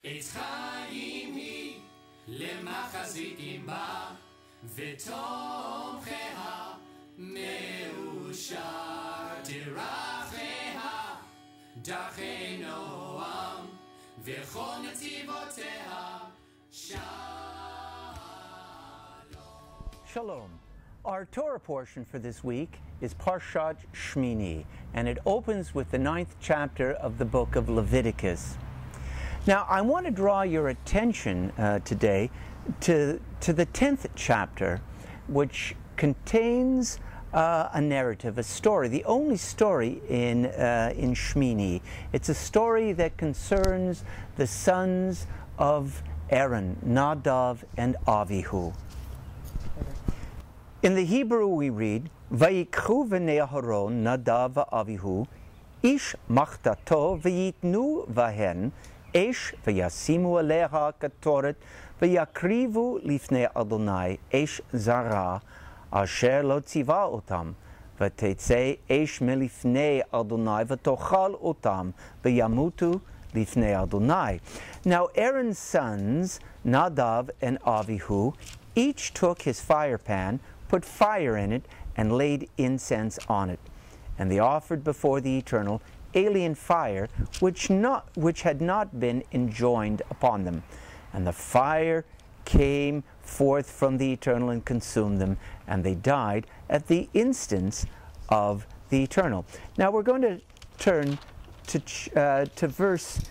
עץ חיים היא למחזיקים בה ותומכיה מאושר תרחיה דרכי נועם וכל נתיבותיה שלום. Shalom. Our Torah portion for this week is Parshat Shemini, and it opens with the 9th chapter of the book of Leviticus. Now, I want to draw your attention today to the 10th chapter, which contains a narrative, a story, the only story in Shemini. It's a story that concerns the sons of Aaron, Nadav and Avihu. In the Hebrew we read, Vayikchu v'nei Aharon Nadav v'Avihu ish machtato v'yitnu vahen esh v'yasimu aleha katoret v'yakrivu lifnei Adonai esh zara asher lo tziva otam v'tetzei esh melifnei Adonai v'tochal otam v'yamutu lifnei Adonai. Now Aaron's sons, Nadav and Avihu, each took his fire pan, put fire in it, and laid incense on it. And they offered before the Eternal alien fire, which had not been enjoined upon them. And the fire came forth from the Eternal and consumed them, and they died at the instance of the Eternal. Now we're going to turn to verse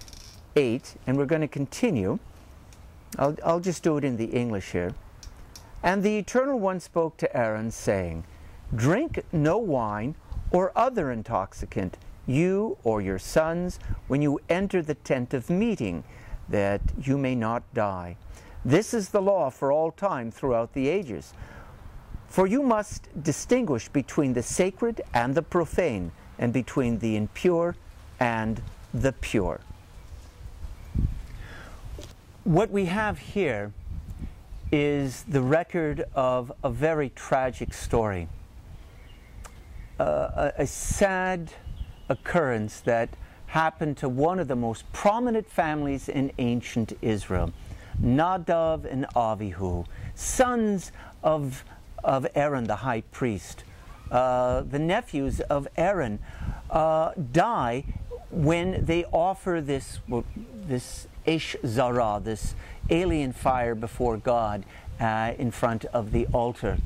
8, and we're going to continue. I'll just do it in the English here. And the Eternal One spoke to Aaron, saying, Drink no wine or other intoxicant, you or your sons, when you enter the tent of meeting, that you may not die. This is the law for all time throughout the ages. For you must distinguish between the sacred and the profane, and between the impure and the pure. What we have here is the record of a very tragic story, a sad occurrence that happened to one of the most prominent families in ancient Israel, Nadav and Avihu, sons of Aaron the high priest. The nephews of Aaron die when they offer this Esh Zara, this alien fire before God in front of the altar.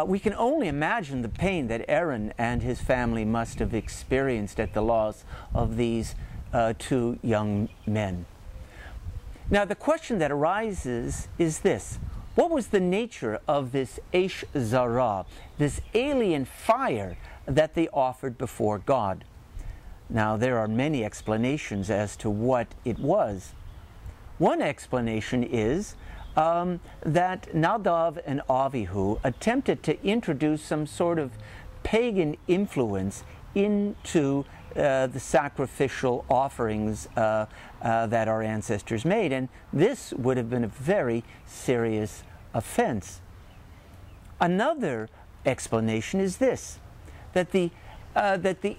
We can only imagine the pain that Aaron and his family must have experienced at the loss of these two young men. Now the question that arises is this: what was the nature of this Esh Zara, this alien fire that they offered before God? Now there are many explanations as to what it was. One explanation is that Nadav and Avihu attempted to introduce some sort of pagan influence into the sacrificial offerings that our ancestors made, and this would have been a very serious offense. Another explanation is this: that the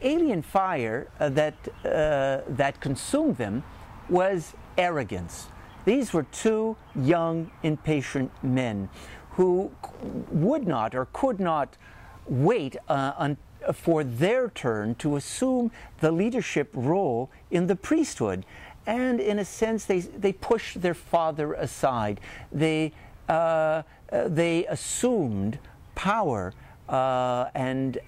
alien fire that consumed them was arrogance. These were two young, impatient men who would not or could not wait for their turn to assume the leadership role in the priesthood. And in a sense, they pushed their father aside. They assumed power and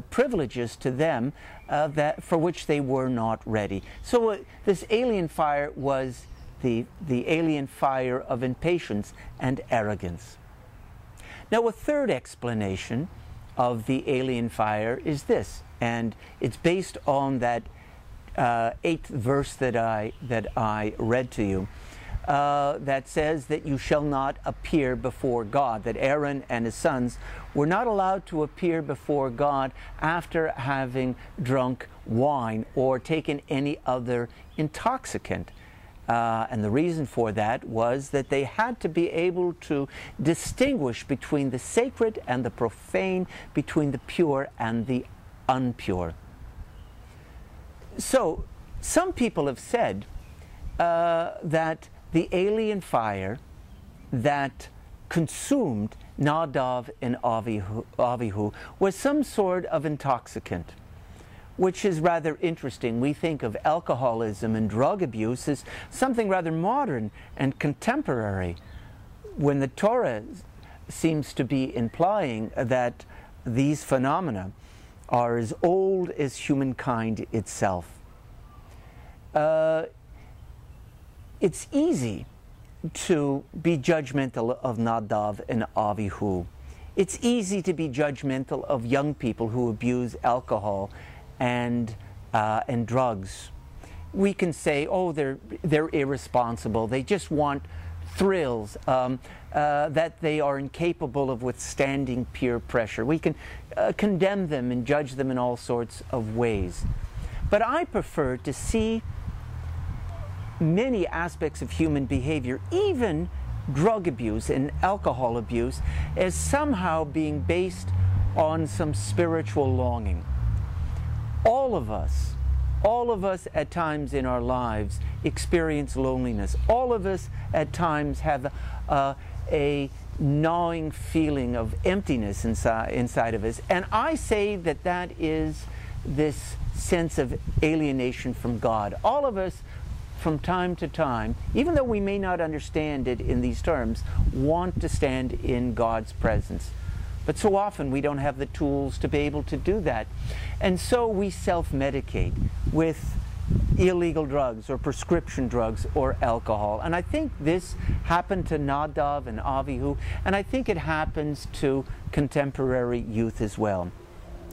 privileges to them that for which they were not ready. So this alien fire was the alien fire of impatience and arrogance. Now a third explanation of the alien fire is this, and it's based on that 8th verse that I read to you, that says that you shall not appear before God, that Aaron and his sons were not allowed to appear before God after having drunk wine or taken any other intoxicant. And the reason for that was that they had to be able to distinguish between the sacred and the profane, between the pure and the unpure. So, some people have said that the alien fire that consumed Nadav and Avihu was some sort of intoxicant, which is rather interesting. We think of alcoholism and drug abuse as something rather modern and contemporary, when the Torah seems to be implying that these phenomena are as old as humankind itself. It's easy to be judgmental of Nadav and Avihu. It's easy to be judgmental of young people who abuse alcohol and drugs. We can say, oh, they're irresponsible. They just want thrills, that they are incapable of withstanding peer pressure. We can condemn them and judge them in all sorts of ways. But I prefer to see many aspects of human behavior, even drug abuse and alcohol abuse, as somehow being based on some spiritual longing. All of us at times in our lives experience loneliness. All of us at times have a gnawing feeling of emptiness inside of us. And I say that that is this sense of alienation from God. All of us, from time to time, even though we may not understand it in these terms, want to stand in God's presence. But so often we don't have the tools to be able to do that. And so we self-medicate with illegal drugs or prescription drugs or alcohol. And I think this happened to Nadav and Avihu, and I think it happens to contemporary youth as well.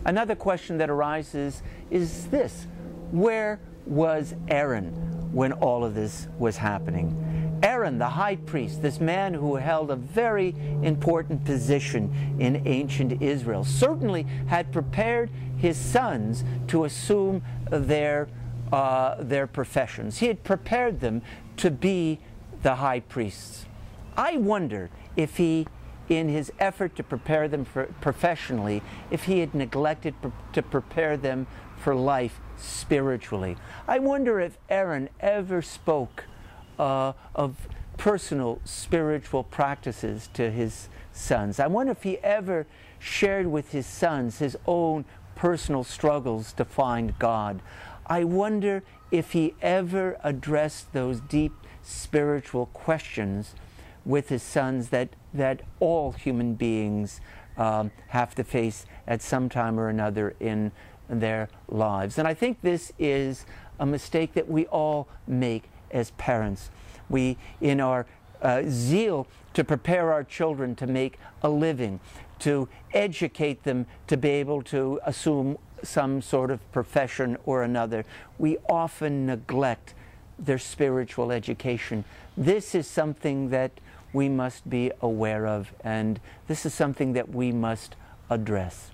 Another question that arises is this: where was Aaron when all of this was happening? Aaron, the high priest, this man who held a very important position in ancient Israel, certainly had prepared his sons to assume their professions. He had prepared them to be the high priests. I wonder if he, in his effort to prepare them professionally, if he had neglected to prepare them for life spiritually. I wonder if Aaron ever spoke of personal spiritual practices to his sons. I wonder if he ever shared with his sons his own personal struggles to find God. I wonder if he ever addressed those deep spiritual questions with his sons that all human beings have to face at some time or another in their lives. And I think this is a mistake that we all make as parents. We, in our zeal to prepare our children to make a living, to educate them to be able to assume some sort of profession or another, we often neglect their spiritual education. This is something that we must be aware of, and this is something that we must address.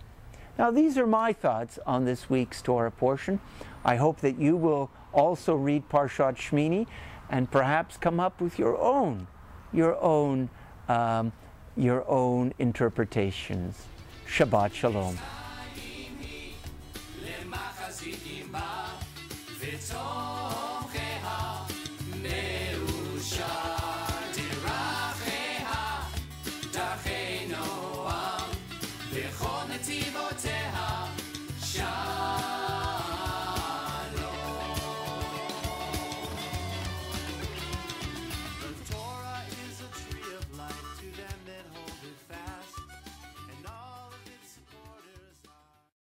Now, these are my thoughts on this week's Torah portion. I hope that you will also read Parshat Shemini and perhaps come up with your own interpretations. Shabbat Shalom.